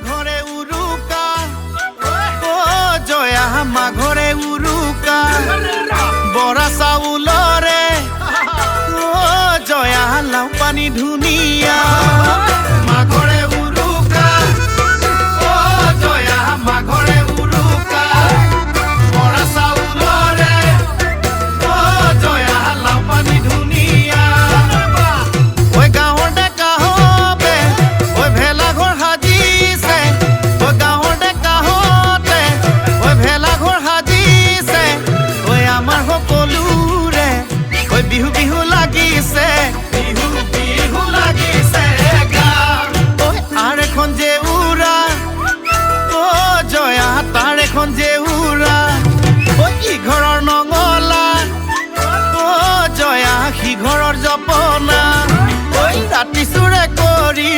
মাঘৰে উৰুকা ও জয়া মাঘৰে উৰুকা বৰা চাউলৰে ও জয়া লাও পানী ধুনীয়া মাঘৰে উৰুকা ও জয়া মাঘৰে উৰুকা বৰা চাউলৰে ও জয়া লাও পানী ধুনীয়া ঐ গাঁৱৰ ডেকা হবে ঐ ভেলাঘৰ সাজিছে ঐ গাঁৱৰ ডেকা হতে ঐ ভেলাঘৰ সাজিছে ঐ আমাৰ সকলোৰে ঐ বিহু বিহু লাগিছে বিহু বিহু লাগিছে গান ঐ আৰ এখন যে উৰা ও জয়া তাৰ এখন যে উৰা ঐ ইঘৰৰ নঙলা ও জয়া সিঘৰৰ জপনা ঐ ৰাতি চুৰে কৰি